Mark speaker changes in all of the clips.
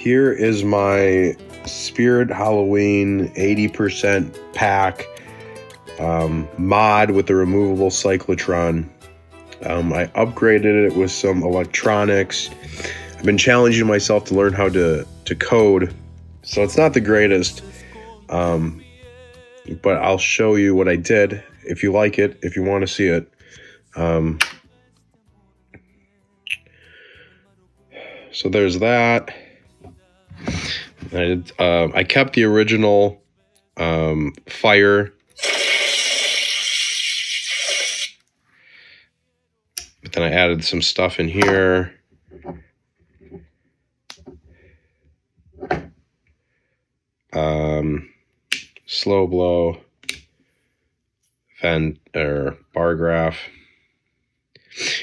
Speaker 1: here is my Spirit Halloween 80% pack mod with the removable cyclotron. I upgraded it with some electronics. I've been challenging myself to learn how to code, so it's not the greatest, but I'll show you what I did if you like it, if you want to see it. So there's that. I kept the original fire, but then I added some stuff in here. Slow blow, vent or bar graph.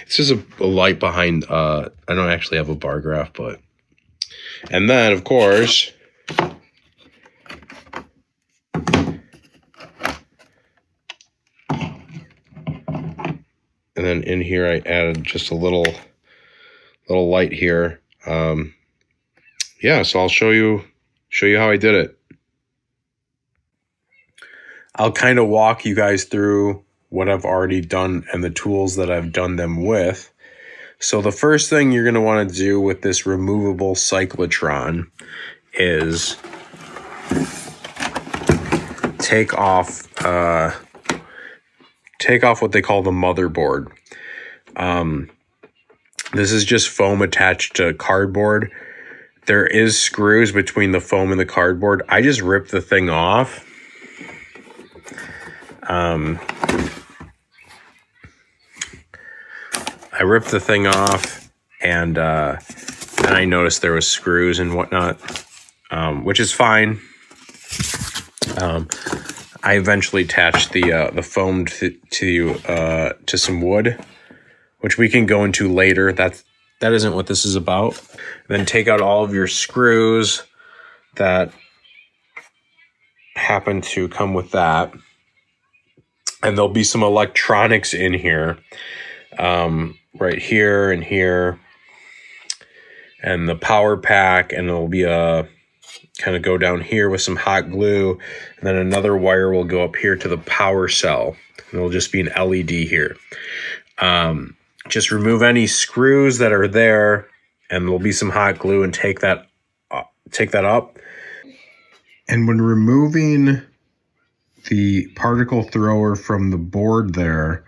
Speaker 1: This is a light behind. I don't actually have a bar graph, but. And then, of course, and then in here I added just a little light here. Yeah, so I'll show you how I did it. I'll kind of walk you guys through what I've already done and the tools that I've done them with. So the first thing you're going to want to do with this removable cyclotron is take off what they call the motherboard. This is just foam attached to cardboard. There is screws between the foam and the cardboard. I just ripped the thing off. I ripped the thing off, and then I noticed there was screws and whatnot, which is fine. I eventually attached the foam to some wood, which we can go into later. That isn't what this is about. Then take out all of your screws that happen to come with that, and there'll be some electronics in here. Right here and here, and the power pack, and it'll be a kind of go down here with some hot glue, and then another wire will go up here to the power cell, and it'll just be an LED here. Just remove any screws that are there, and there'll be some hot glue, and take that up. And when removing the particle thrower from the board there,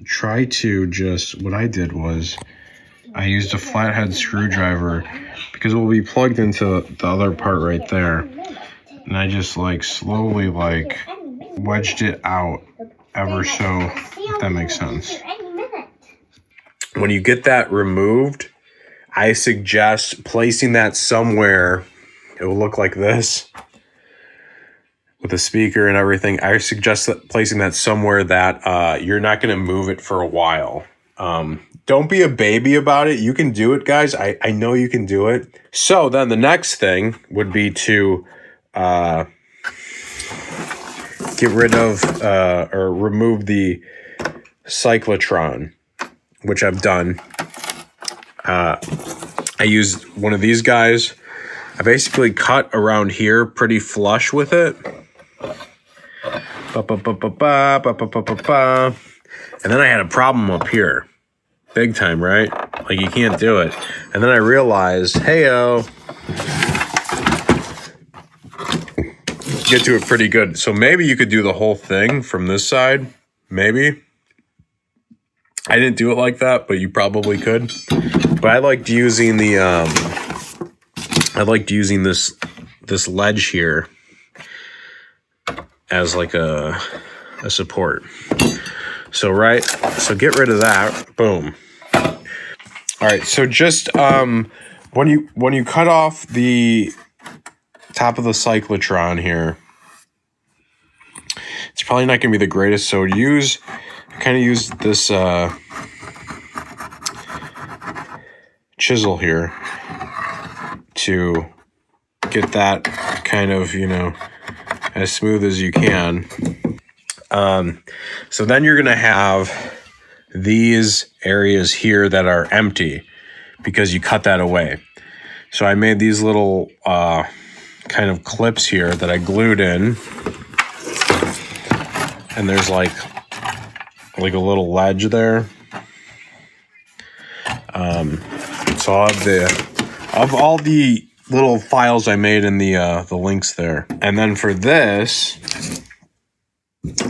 Speaker 1: try to just, what I did was I used a flathead screwdriver because it will be plugged into the other part right there, and I just slowly wedged it out ever so, if that makes sense. When you get that removed, I suggest placing that somewhere. It will look like this with a speaker and everything. I suggest placing that somewhere that you're not going to move it for a while. Don't be a baby about it. You can do it, guys. I know you can do it. So then the next thing would be to get rid of or remove the cyclotron, which I've done. I used one of these guys. I basically cut around here pretty flush with it. And then I had a problem up here. Big time, right? You can't do it. And then I realized, hey-o, get to it pretty good. So maybe you could do the whole thing from this side. Maybe. I didn't do it like that, but you probably could. But I liked using this ledge here as a support. So get rid of that. Boom. All right, so just when you cut off the top of the cyclotron here, it's probably not going to be the greatest. So use this chisel here to get that kind of, as smooth as you can. So then you're going to have these areas here that are empty because you cut that away. So I made these little kind of clips here that I glued in. And there's like a little ledge there. So I'll have all the little files I made in the links there. And then for this,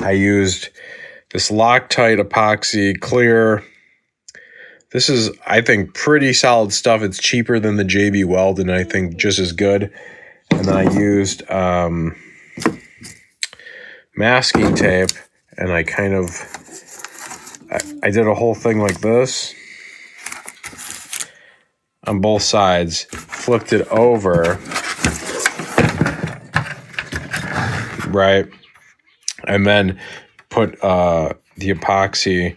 Speaker 1: I used this Loctite epoxy clear. This is, I think, pretty solid stuff. It's cheaper than the JB Weld, and I think just as good. And then I used masking tape, and I kind of, I did a whole thing like this on both sides, flipped it over, right, and then put the epoxy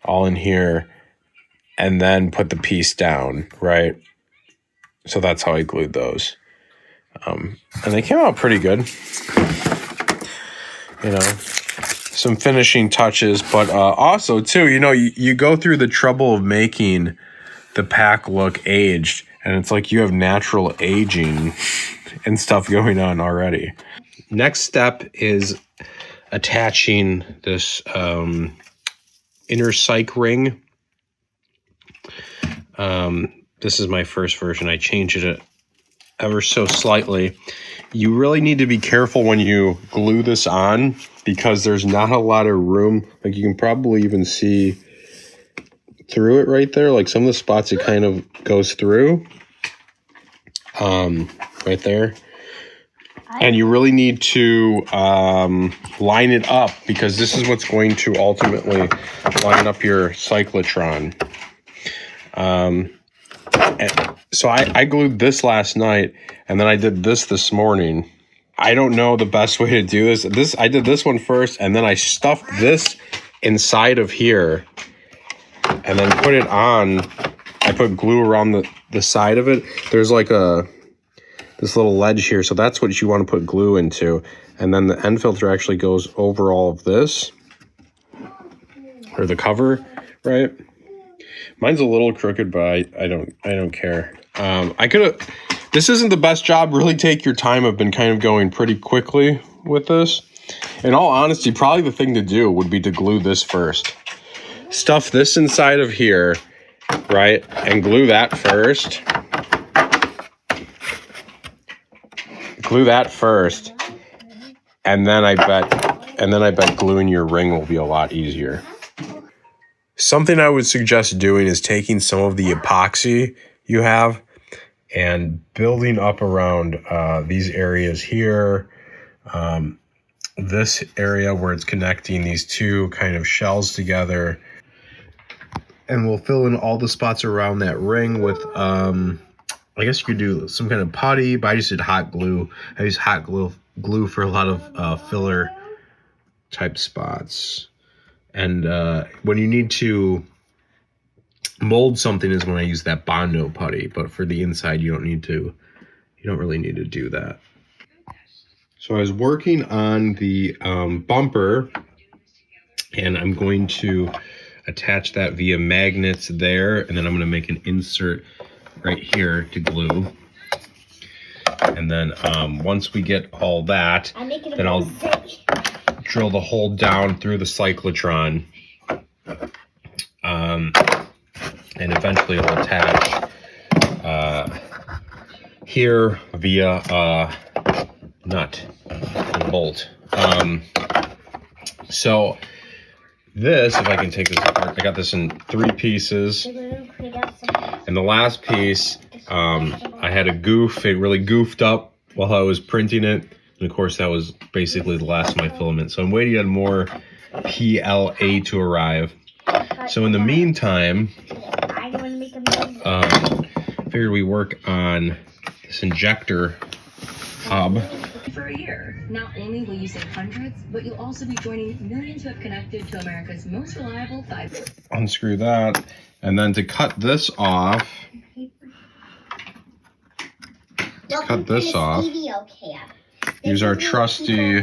Speaker 1: all in here, and then put the piece down, right? So that's how I glued those. And they came out pretty good. You know, some finishing touches, but also too, you know, you go through the trouble of making the pack look aged, and it's like you have natural aging and stuff going on already. Next step is attaching this inner cyc ring. This is my first version. I changed it ever so slightly. You really need to be careful when you glue this on because there's not a lot of room. Like, you can probably even see through it right there. Like, some of the spots it kind of goes through. Right there. And you really need to line it up because this is what's going to ultimately line up your cyclotron. So I glued this last night, and then I did this morning. I don't know the best way to do this. I did this one first, and then I stuffed this inside of here, and then put it on. I put glue around the side of it. There's like this little ledge here, so that's what you want to put glue into. And then the end filter actually goes over all of this, or the cover, right? Mine's a little crooked, but I don't care. I could have. This isn't the best job. Really take your time. I've been kind of going pretty quickly with this. In all honesty, probably the thing to do would be to glue this first. Stuff this inside of here, right, and glue that first. Glue that first, and then I bet gluing your ring will be a lot easier. Something I would suggest doing is taking some of the epoxy you have and building up around these areas here, this area where it's connecting these two kind of shells together, and we'll fill in all the spots around that ring with I guess you could do some kind of putty, but I just did hot glue. I use hot glue for a lot of filler type spots. And when you need to mold something is when I use that Bondo putty. But for the inside, you don't really need to do that. So I was working on the bumper, and I'm going to attach that via magnets there, and then I'm going to make an insert right here to glue. And then once we get all that, then I'll drill the hole down through the cyclotron, and eventually it'll attach here via a nut and bolt. So this, if I can take this apart, I got this in 3 pieces. And the last piece, I had a goof. It really goofed up while I was printing it. And of course, that was basically the last of my filament. So I'm waiting on more PLA to arrive. So in the meantime, figured we work on this injector hub.
Speaker 2: For a year, not only will you save hundreds, but you'll also be joining millions who have connected to America's most reliable fiber.
Speaker 1: Unscrew that, and then to cut this off, use our trusty,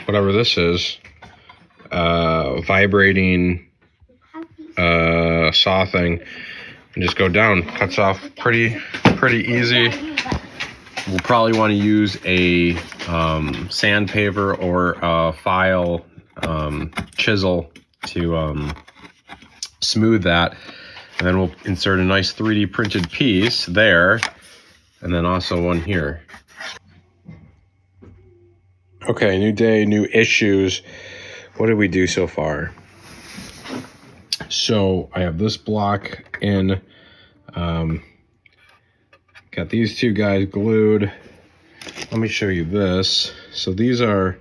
Speaker 1: whatever this is, vibrating saw thing and just go down. Cuts off pretty easy. We'll probably want to use a sandpaper or a file chisel to smooth that. And then we'll insert a nice 3D printed piece there, and then also one here. Okay, new day, new issues. What did we do so far? So I have this block in. Got these two guys glued. Let me show you this. So these are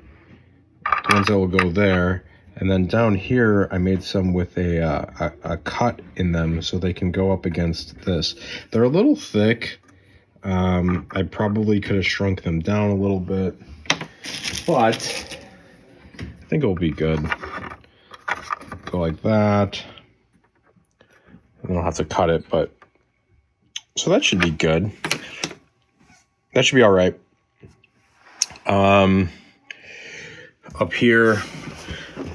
Speaker 1: the ones that will go there. And then down here, I made some with a cut in them so they can go up against this. They're a little thick. I probably could have shrunk them down a little bit, but I think it'll be good. Go like that. And I'll have to cut it, but so that should be good. That should be all right. Up here,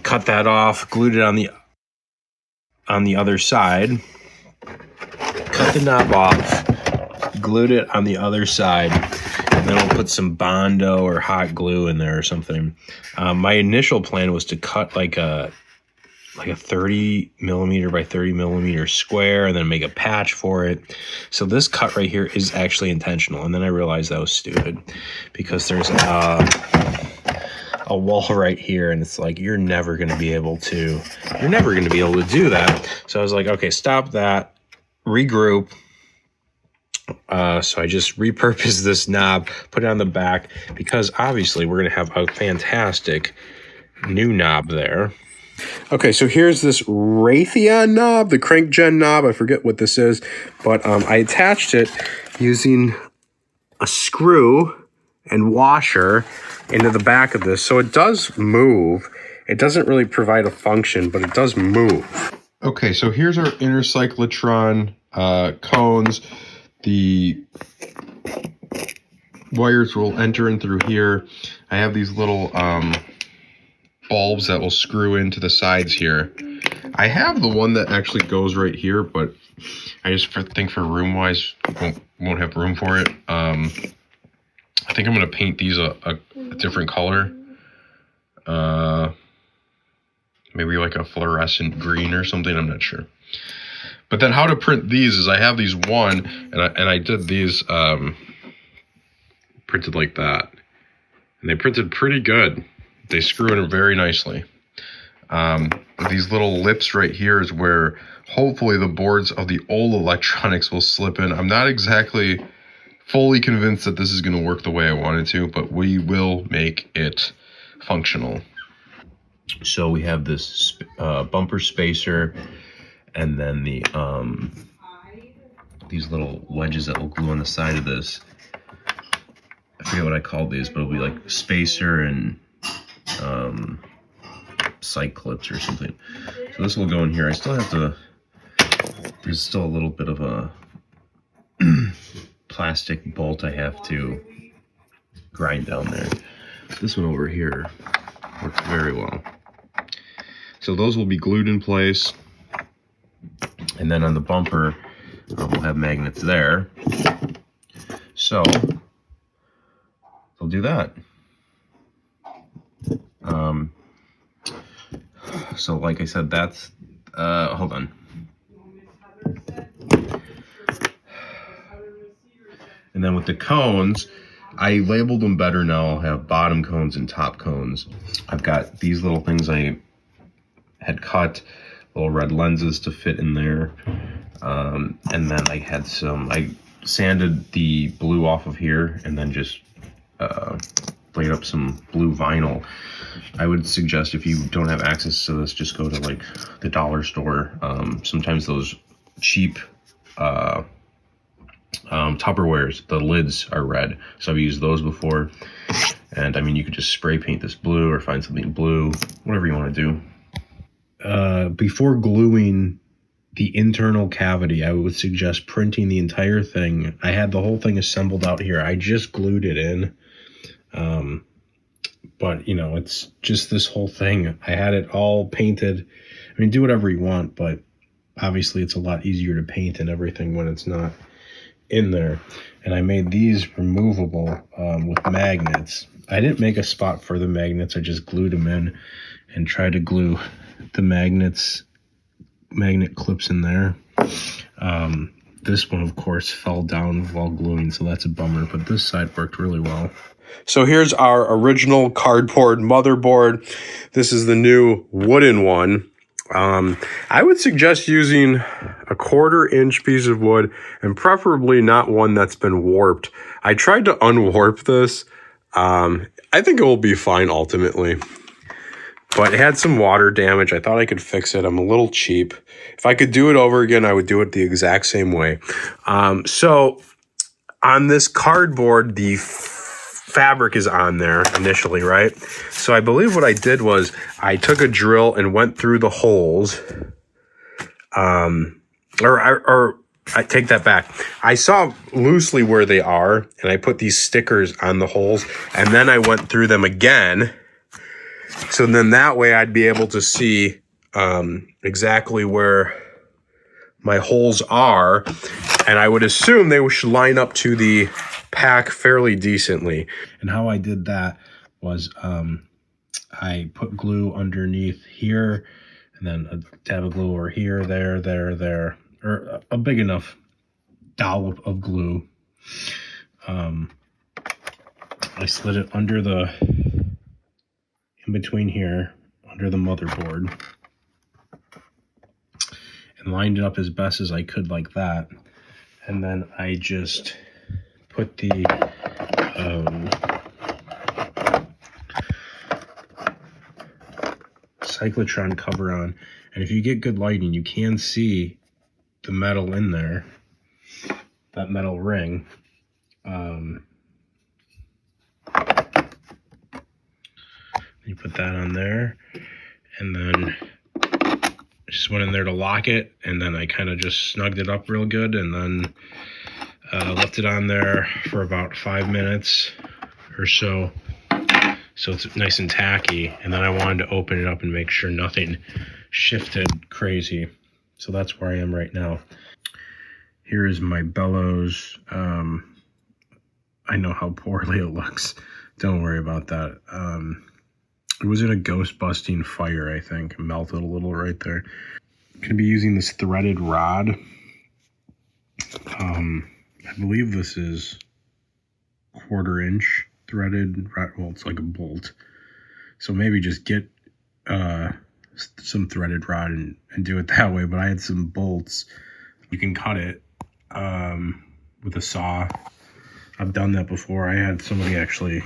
Speaker 1: cut that off, glued it on the other side. Cut the knob off, glued it on the other side, and then we'll put some Bondo or hot glue in there or something. My initial plan was to cut like a 30 millimeter by 30 millimeter square and then make a patch for it. So this cut right here is actually intentional. And then I realized that was stupid because there's a wall right here, and it's like you're never going to be able to do that. So I was like, okay, stop that, regroup. So I just repurposed this knob, put it on the back, because obviously we're going to have a fantastic new knob there. Okay, so here's this Raytheon knob, the crank gen knob. I forget what this is, but I attached it using a screw and washer into the back of this. So it does move. It doesn't really provide a function, but it does move. Okay, so here's our inner cyclotron cones. The wires will enter in through here. I have these little bulbs that will screw into the sides here. I have the one that actually goes right here, but I just think for room wise won't have room for it. I think I'm gonna paint these a different color, maybe like a fluorescent green or something. I'm not sure. But then how to print these is I have these and I did these printed like that, and they printed pretty good. They screw in very nicely. These little lips right here is where hopefully the boards of the old electronics will slip in. I'm not exactly fully convinced that this is going to work the way I wanted to, but we will make it functional. So we have this bumper spacer, and then these little wedges that will glue on the side of this. I forget what I called these, but it'll be like spacer and side clips or something. So this will go in here. I still have to, there's still a little bit of a plastic bolt I have to grind down there. This one over here works very well. So those will be glued in place. And then on the bumper, we'll have magnets there. So we'll do that. So like I said, that's, hold on. And then with the cones, I labeled them better now. I'll have bottom cones and top cones. I've got these little things I had cut, little red lenses to fit in there. And then I had I sanded the blue off of here and then just laid up some blue vinyl. I would suggest if you don't have access to this, just go to like the dollar store. Sometimes those cheap Tupperwares, the lids are red, so I've used those before. And I mean, you could just spray paint this blue or find something blue, whatever you want to do. Before gluing the internal cavity, I would suggest printing the entire thing. I had the whole thing assembled out here. I just glued it in. But, you know, it's just this whole thing. I had it all painted. I mean, do whatever you want, but obviously it's a lot easier to paint and everything when it's not in there. And I made these removable with magnets. I didn't make a spot for the magnets. I just glued them in and tried to glue the magnet clips in there. This one, of course, fell down while gluing, so that's a bummer, but this side worked really well. So here's our original cardboard motherboard. This is the new wooden one. I would suggest using a 1/4-inch piece of wood, and preferably not one that's been warped. I tried to unwarp this. I think it will be fine ultimately. But it had some water damage. I thought I could fix it. I'm a little cheap. If I could do it over again, I would do it the exact same way. So on this cardboard, the fabric is on there initially, right? So I believe what I did was I took a drill and went through the holes. Or I take that back. I saw loosely where they are, and I put these stickers on the holes, and then I went through them again. So then that way I'd be able to see exactly where my holes are, and I would assume they should line up to the pack fairly decently. And how I did that was I put glue underneath here, and then a dab of glue over here, there, or a big enough dollop of glue. I slid it under in between here, under the motherboard, and lined it up as best as I could like that. And then I just put the Cyclotron cover on. And if you get good lighting, you can see the metal in there, that metal ring. You put that on there, and then just went in there to lock it, and then I kind of just snugged it up real good, and then left it on there for about 5 minutes or so, so it's nice and tacky. And then I wanted to open it up and make sure nothing shifted crazy. So that's where I am right now. Here is my bellows. I know how poorly it looks. Don't worry about that. It was in a ghost-busting fire, I think. It melted a little right there. I'm going to be using this threaded rod. I believe this is 1/4-inch threaded rod. Well, it's like a bolt. So maybe just get some threaded rod and do it that way. But I had some bolts. You can cut it with a saw. I've done that before. I had somebody actually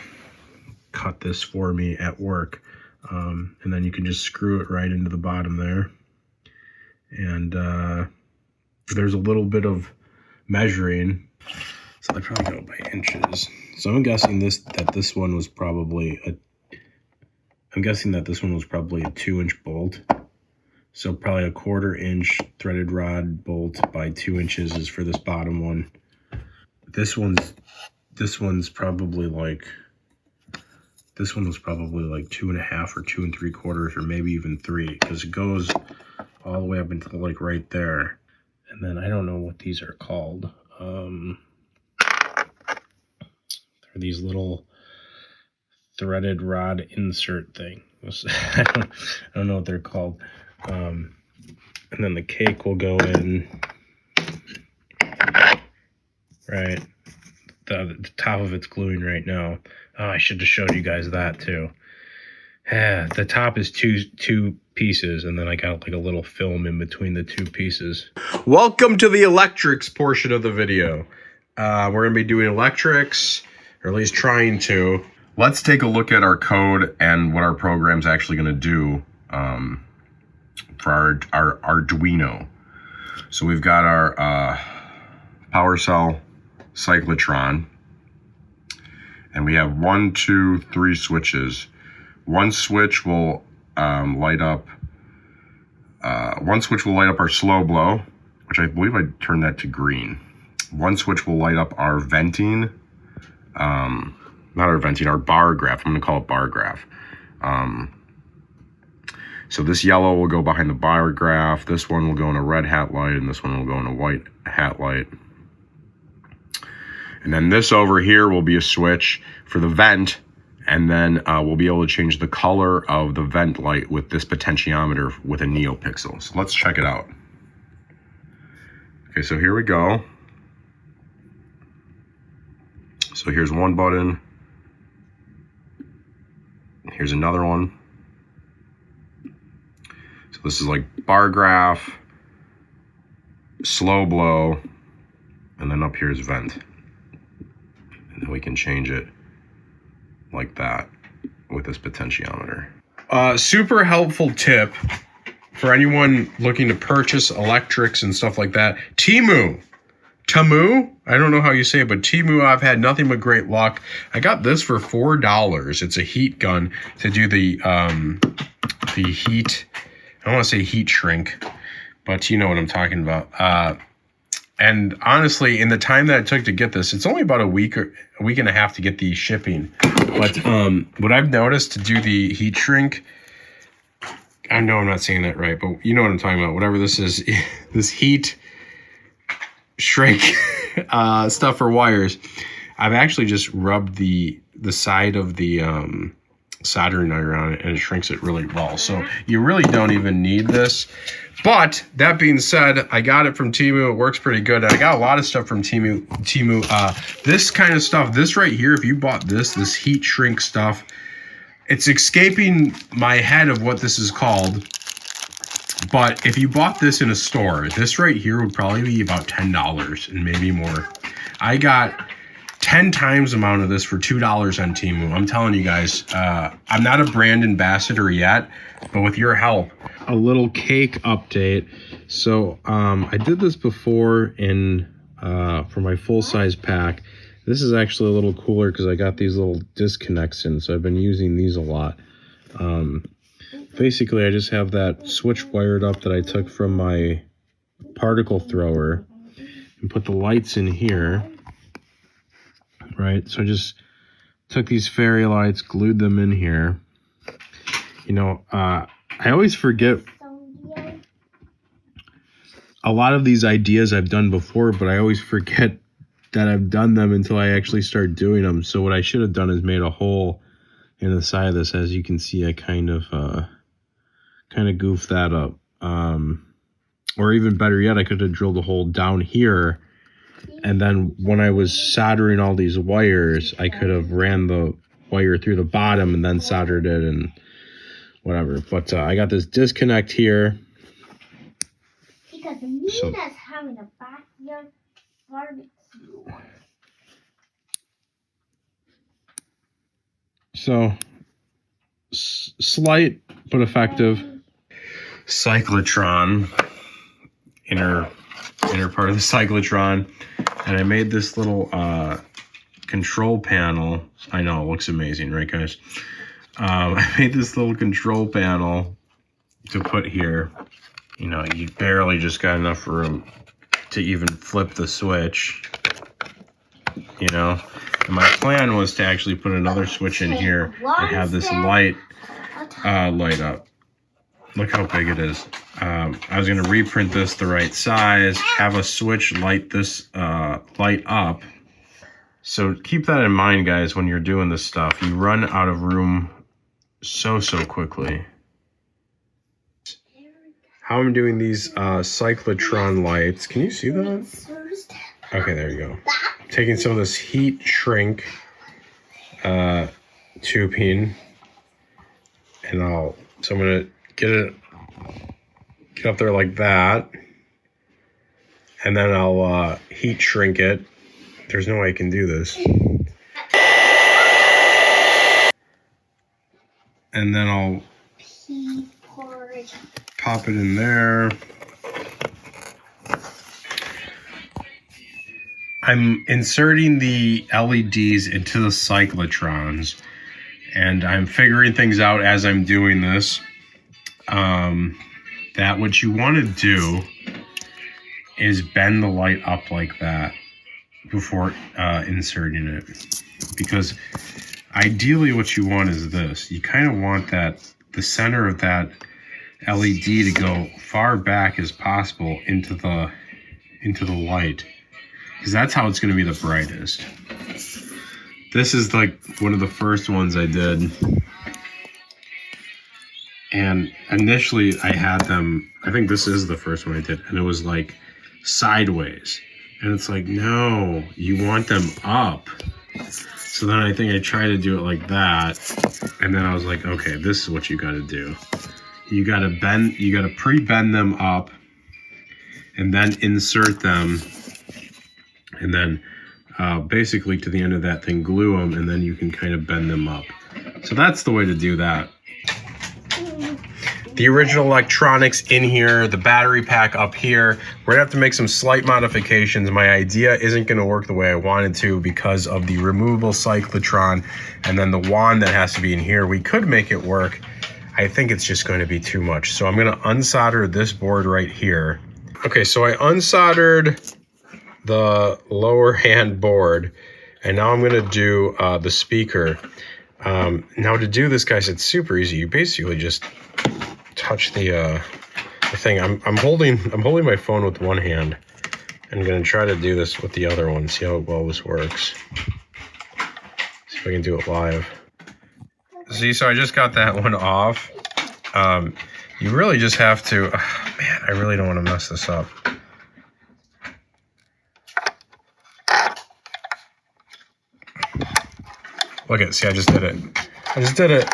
Speaker 1: cut this for me at work, and then you can just screw it right into the bottom there. And there's a little bit of measuring, so I probably go by inches. So I'm guessing that this one was probably a 2-inch bolt. So probably a 1/4-inch threaded rod bolt by 2 inches is for this bottom one. This one's probably like, this one was probably like 2.5 or 2 3/4, or maybe even 3, because it goes all the way up until like right there. And then I don't know what these are called. They're these little threaded rod insert thing. I don't know what they're called. And then the cake will go in right. The top of it's gluing right now. Oh, I should have showed you guys that too. Yeah, the top is two pieces, and then I got like a little film in between the 2 pieces. Welcome to the electrics portion of the video. We're going to be doing electrics, or at least trying to. Let's take a look at our code and what our program's actually going to do for our Arduino. So we've got our power cell cyclotron, and we have 1, 2, 3 switches. One switch will light up our slow blow, which I believe I turned that to green. One switch will light up our venting, not our venting, our bar graph. I'm gonna call it bar graph. So this yellow will go behind the bar graph. This one will go in a red hat light, and this one will go in a white hat light. And then this over here will be a switch for the vent, and then we'll be able to change the color of the vent light with this potentiometer with a NeoPixel. So let's check it out. Okay, so here we go. So here's one button. Here's another one. So this is like bar graph, slow blow, and then up here is vent. And then we can change it like that with this potentiometer. Super helpful tip for anyone looking to purchase electrics and stuff like that. Temu. I don't know how you say it, but Temu, I've had nothing but great luck. I got this for $4. It's a heat gun to do the heat. I don't want to say heat shrink, but you know what I'm talking about. And honestly, in the time that it took to get this, it's only about a week and a half to get the shipping. But what I've noticed to do the heat shrink, I know I'm not saying that right, but you know what I'm talking about. Whatever this is, this heat shrink stuff for wires. I've actually just rubbed the side of the soldering iron on it, and it shrinks it really well. So you really don't even need this. But that being said, I got it from Temu. It works pretty good. And I got a lot of stuff from Temu. This kind of stuff, this right here, if you bought this heat shrink stuff, it's escaping my head of what this is called. But if you bought this in a store, this right here would probably be about $10 and maybe more. I got 10 times the amount of this for $2 on Temu. I'm telling you guys, I'm not a brand ambassador yet, but with your help. A little cake update. So I did this before for my full-size pack. This is actually a little cooler because I got these little disconnects in, so I've been using these a lot. Basically, I just have that switch wired up that I took from my particle thrower and put the lights in here. Right, so I just took these fairy lights, glued them in here. You know, I always forget a lot of these ideas I've done before, but I always forget that I've done them until I actually start doing them. So what I should have done is made a hole in the side of this. As you can see, I kind of goofed that up. Or even better yet, I could have drilled a hole down here. And then when I was soldering all these wires, I could have ran the wire through the bottom and then soldered it and whatever. But I got this disconnect here.
Speaker 3: Because Nina's having a backyard barbecue.
Speaker 1: So, slight but effective. Cyclotron, inner part of the cyclotron, and I made this little control panel. I know, it looks amazing, right guys? I made this little control panel to put here. You know, you barely just got enough room to even flip the switch, you know? And my plan was to actually put another switch in here and have this light light up. Look how big it is. I was going to reprint this the right size, have a switch light this light up. So keep that in mind, guys, when you're doing this stuff. You run out of room so quickly. How I'm doing these cyclotron lights. Can you see that? Okay, there you go. Taking some of this heat shrink tubing, and so I'm gonna get up there like that, and then I'll heat shrink it. There's no way I can do this. And then I'll pop it in there. I'm inserting the LEDs into the cyclotrons, and I'm figuring things out as I'm doing this. That what you want to do is bend the light up like that. before inserting it, because ideally what you want is this. You kind of want the center of that LED to go far back as possible into the light, because that's how it's going to be the brightest. This is like one of the first ones I did, and initially I had them, I think this is the first one I did, and it was like sideways, and it's like, no, you want them up. So then I think I tried to do it like that, and then I was like, okay, this is what you got to do. You got to pre-bend them up and then insert them, and then basically to the end of that thing, glue them, and then you can kind of bend them up. So that's the way to do that. The original electronics in here, the battery pack up here. We're gonna have to make some slight modifications. My idea isn't gonna work the way I wanted to because of the removable cyclotron and then the wand that has to be in here. We could make it work. I think it's just going to be too much. So I'm gonna unsolder this board right here. Okay, so I unsoldered the lower hand board, and now I'm gonna do the speaker. Now to do this, guys, it's super easy. You basically just touch the thing. I'm holding my phone with one hand. I'm gonna try to do this with the other one. See how well this works. See if I can do it live. See, so I just got that one off. You really just have to. Man, I really don't want to mess this up. Look at, see, I just did it. I just did it.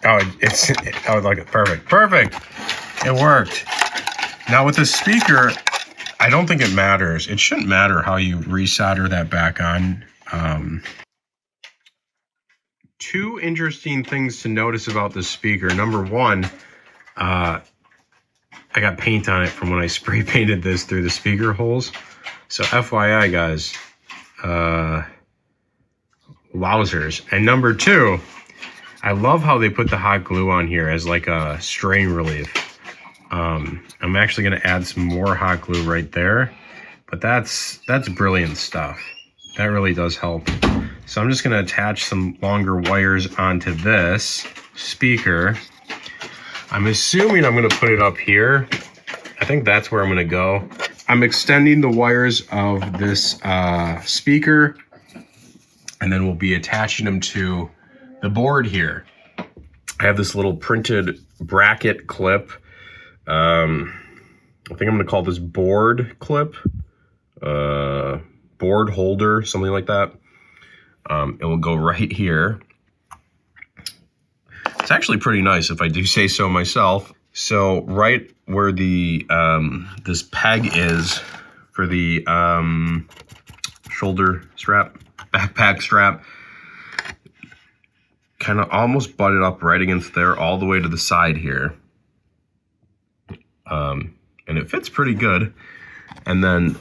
Speaker 1: Oh, I would like it. Perfect. Perfect. It worked. Now with the speaker, I don't think it matters. It shouldn't matter how you resolder that back on. Two interesting things to notice about the speaker. Number one, I got paint on it from when I spray painted this through the speaker holes. So FYI, guys, wowzers. And number two, I love how they put the hot glue on here as like a strain relief. I'm actually going to add some more hot glue right there, but that's brilliant stuff. That really does help. So I'm just going to attach some longer wires onto this speaker. I'm assuming I'm going to put it up here. I think that's where I'm going to go. I'm extending the wires of this speaker, and then we'll be attaching them to the board here. I have this little printed bracket clip. I think I'm going to call this board clip, board holder, something like that. It will go right here. It's actually pretty nice if I do say so myself. So right where the this peg is for the shoulder strap, backpack strap, kind of almost butted up right against there all the way to the side here. And it fits pretty good. And then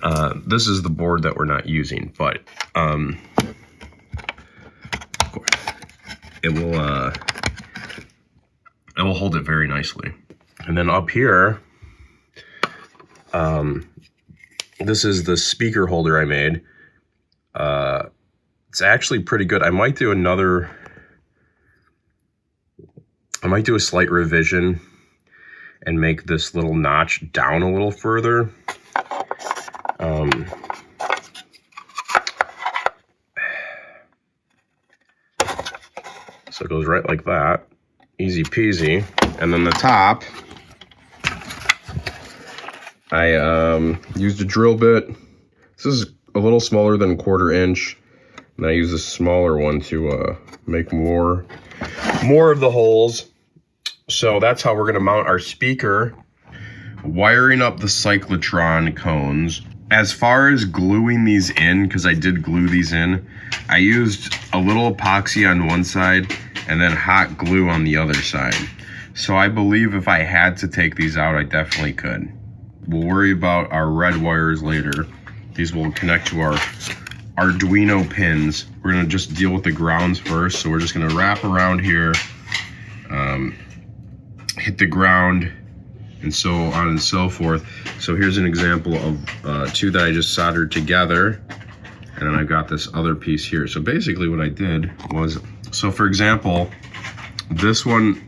Speaker 1: this is the board that we're not using, but it will hold it very nicely. And then up here, this is the speaker holder I made. It's actually pretty good. I might do a slight revision and make this little notch down a little further. So it goes right like that. Easy peasy. And then the top, I used a drill bit. This is a little smaller than 1/4 inch. And I use a smaller one to make more of the holes. So that's how we're going to mount our speaker. Wiring up the cyclotron cones. As far as gluing these in, because I did glue these in, I used a little epoxy on one side and then hot glue on the other side. So I believe if I had to take these out, I definitely could. We'll worry about our red wires later. These will connect to our Arduino pins. We're going to just deal with the grounds first. So we're just going to wrap around here, hit the ground, and so on and so forth. So here's an example of two that I just soldered together. and then I've got this other piece here. So basically what I did was, so for example, this one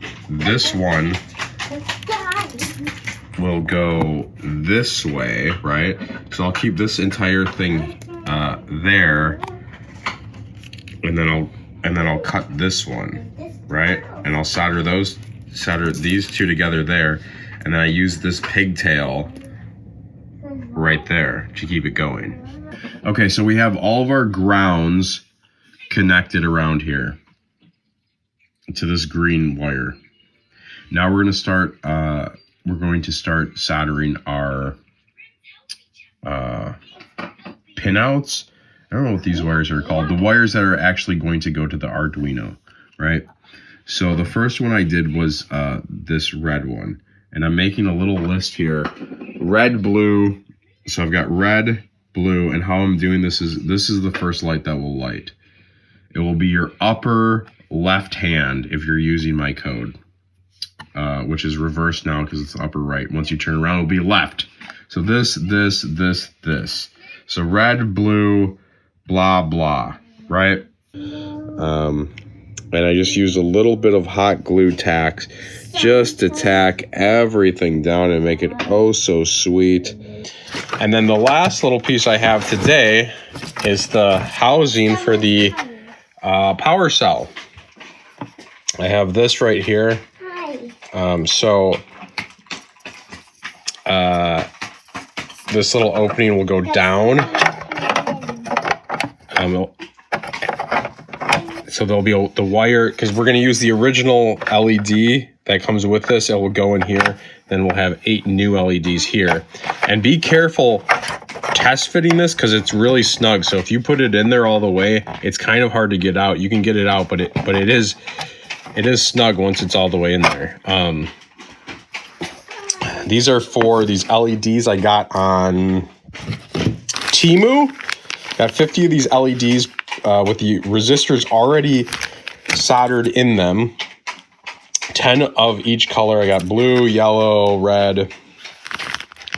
Speaker 1: will go this way, right? So I'll keep this entire thing there, and then I'll cut this one, right? And I'll solder these two together there, and then I use this pigtail right there to keep it going. Okay, so we have all of our grounds connected around here to this green wire. Now we're going to start soldering our pinouts. I don't know what these wires are called. The wires that are actually going to go to the Arduino, right? So the first one I did was this red one. And I'm making a little list here. Red, blue. So I've got red, blue, and how I'm doing this is the first light that will light. It will be your upper left hand if you're using my code, which is reversed now because it's upper right. Once you turn around, it'll be left. So this. So red, blue, blah, blah, right? And I just used a little bit of hot glue tacks just to tack everything down and make it oh so sweet. And then the last little piece I have today is the housing for the power cell. I have this right here. This little opening will go down. So there'll be the wire, because we're going to use the original LED that comes with this. It will go in here. Then we'll have 8 new LEDs here. And be careful test fitting this because it's really snug. So if you put it in there all the way, it's kind of hard to get out. You can get it out, but it is snug once it's all the way in there. These are for these LEDs I got on Temu. Got 50 of these LEDs with the resistors already soldered in them. 10 of each color. I got blue, yellow, red,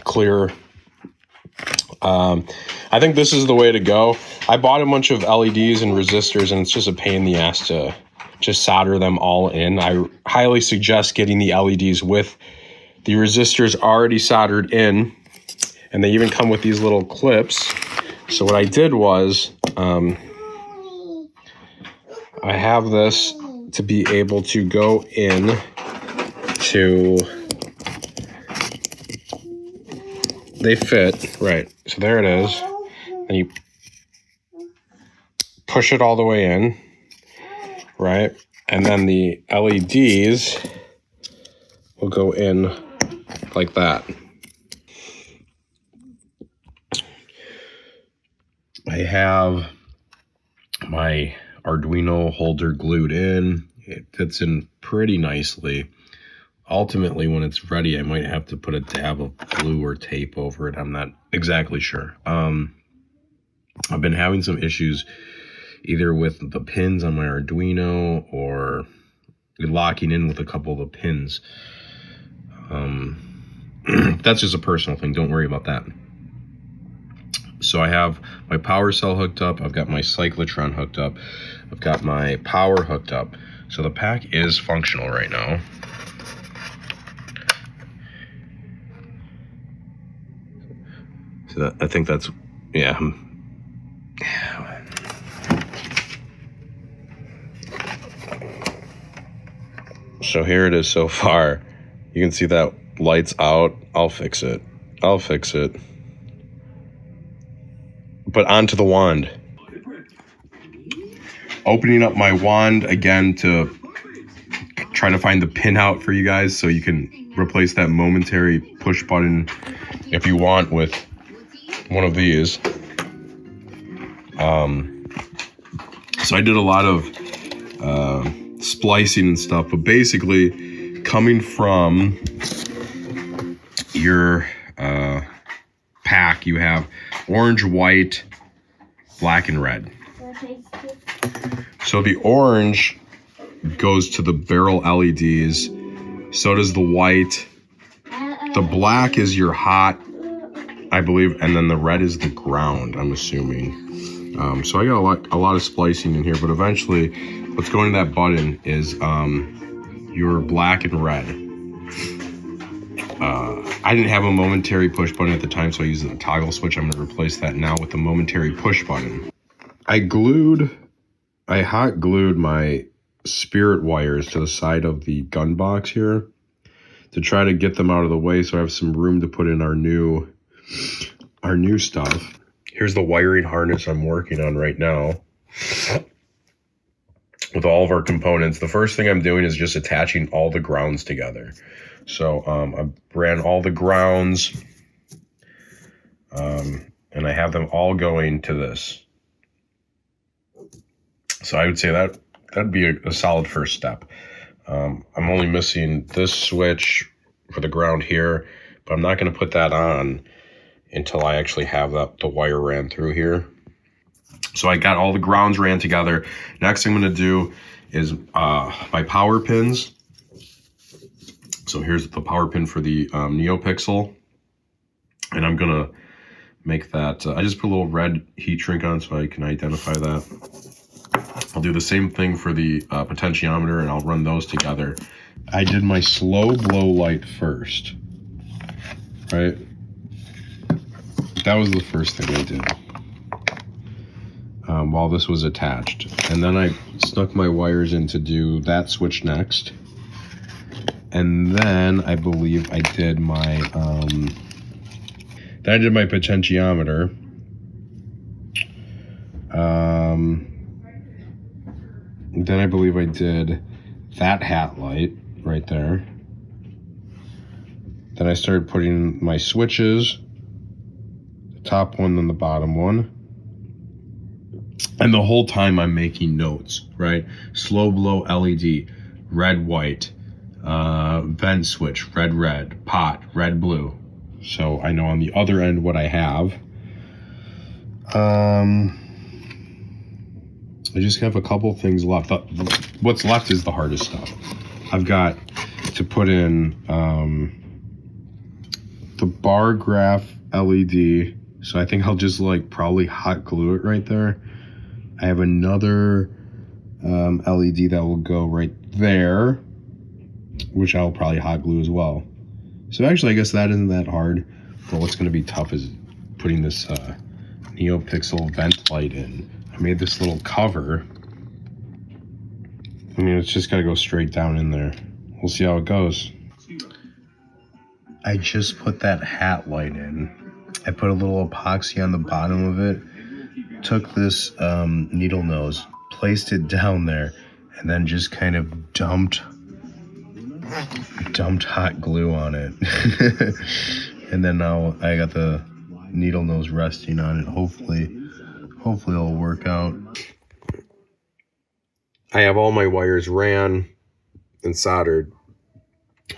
Speaker 1: clear. I think this is the way to go. I bought a bunch of LEDs and resistors, and it's just a pain in the ass to just solder them all in. I highly suggest getting the LEDs with the resistors already soldered in, and they even come with these little clips. So what I did was, I have this to be able to go in to, they fit, right, so there it is, and you push it all the way in, right, and then the LEDs will go in like that. I have my Arduino holder glued in. It fits in pretty nicely. Ultimately, when it's ready, I might have to put a dab of glue or tape over it. I'm not exactly sure. I've been having some issues either with the pins on my Arduino or locking in with a couple of the pins. That's just a personal thing. Don't worry about that. So I have my power cell hooked up. I've got my cyclotron hooked up. I've got my power hooked up. So the pack is functional right now. So I think that's, yeah. So here it is so far. You can see that light's out. I'll fix it. But onto the wand. Opening up my wand again to try to find the pin out for you guys so you can replace that momentary push button if you want with one of these. So I did a lot of splicing and stuff, but basically coming from your pack, you have orange, white, black, and red. So the orange goes to the barrel LEDs. So does the white. The black is your hot, I believe, and then the red is the ground, I'm assuming. So I got a lot of splicing in here, but eventually what's going to that button is your black and red. I didn't have a momentary push button at the time, so I used the toggle switch. I'm going to replace that now with the momentary push button. I hot glued my spirit wires to the side of the gun box here to try to get them out of the way so I have some room to put in our new stuff. Here's the wiring harness I'm working on right now with all of our components. The first thing I'm doing is just attaching all the grounds together. So I ran all the grounds and I have them all going to this. So I would say that'd be a solid first step. I'm only missing this switch for the ground here, but I'm not going to put that on until I actually have the wire ran through here. So I got all the grounds ran together. Next thing I'm going to do is my power pins. So here's the power pin for the NeoPixel. And I'm going to make that, I just put a little red heat shrink on so I can identify that. I'll do the same thing for the potentiometer, and I'll run those together. I did my slow blow light first, right? That was the first thing I did while this was attached. And then I snuck my wires in to do that switch next. And then I believe I did my potentiometer. Then I believe I did that hat light right there. Then I started putting my switches, the top one and the bottom one. And the whole time I'm making notes, right? Slow blow LED, red, white, vent switch, red, pot, red, blue. So I know on the other end what I have. I just have a couple things left. What's left is the hardest stuff. I've got to put in the bar graph LED. So I think I'll just probably hot glue it right there. I have another LED that will go right there, which I'll probably hot glue as well. So actually, I guess that isn't that hard. But what's going to be tough is putting this NeoPixel vent light in. I made this little cover. I mean, it's just got to go straight down in there. We'll see how it goes. I just put that hat light in. I put a little epoxy on the bottom of it. Took this needle nose, placed it down there, and then just kind of dumped hot glue on it. And then now I got the needle nose resting on it. Hopefully it'll work out. I have all my wires ran and soldered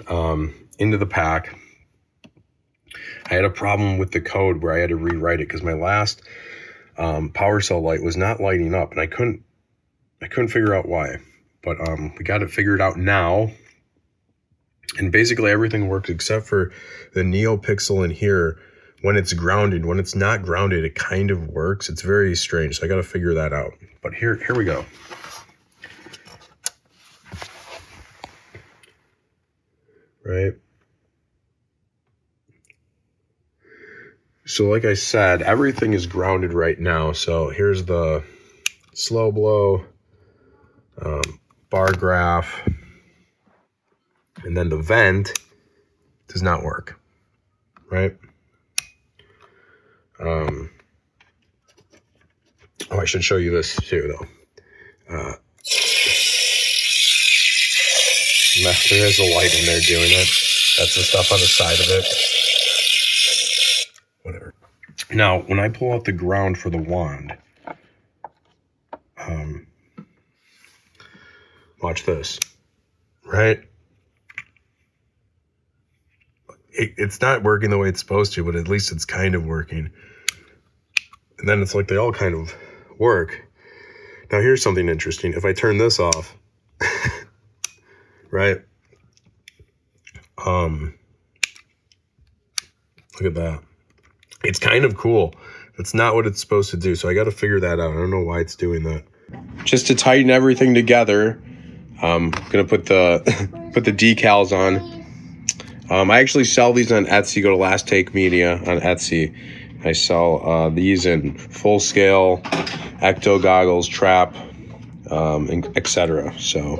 Speaker 1: into the pack. I had a problem with the code where I had to rewrite it because my last power cell light was not lighting up, and I couldn't figure out why. But we got it figured out now, and basically everything works except for the NeoPixel in here. When it's grounded, when it's not grounded, it kind of works. It's very strange, so I got to figure that out. But here we go. Right. So like I said, everything is grounded right now. So here's the slow blow, bar graph, and then the vent does not work, right? Oh, I should show you this too, though. There is a light in there doing it. That's the stuff on the side of it. Whatever. Now, when I pull out the ground for the wand, watch this, right? It's not working the way it's supposed to, but at least it's kind of working. And then it's like they all kind of work. Now, here's something interesting. If I turn this off, right? Look at that. It's kind of cool. That's not what it's supposed to do. So I got to figure that out. I don't know why it's doing that. Just to tighten everything together, I'm gonna put the put the decals on. I actually sell these on Etsy. Go to Last Take Media on Etsy. I sell these in full scale, ecto goggles, trap, etc. So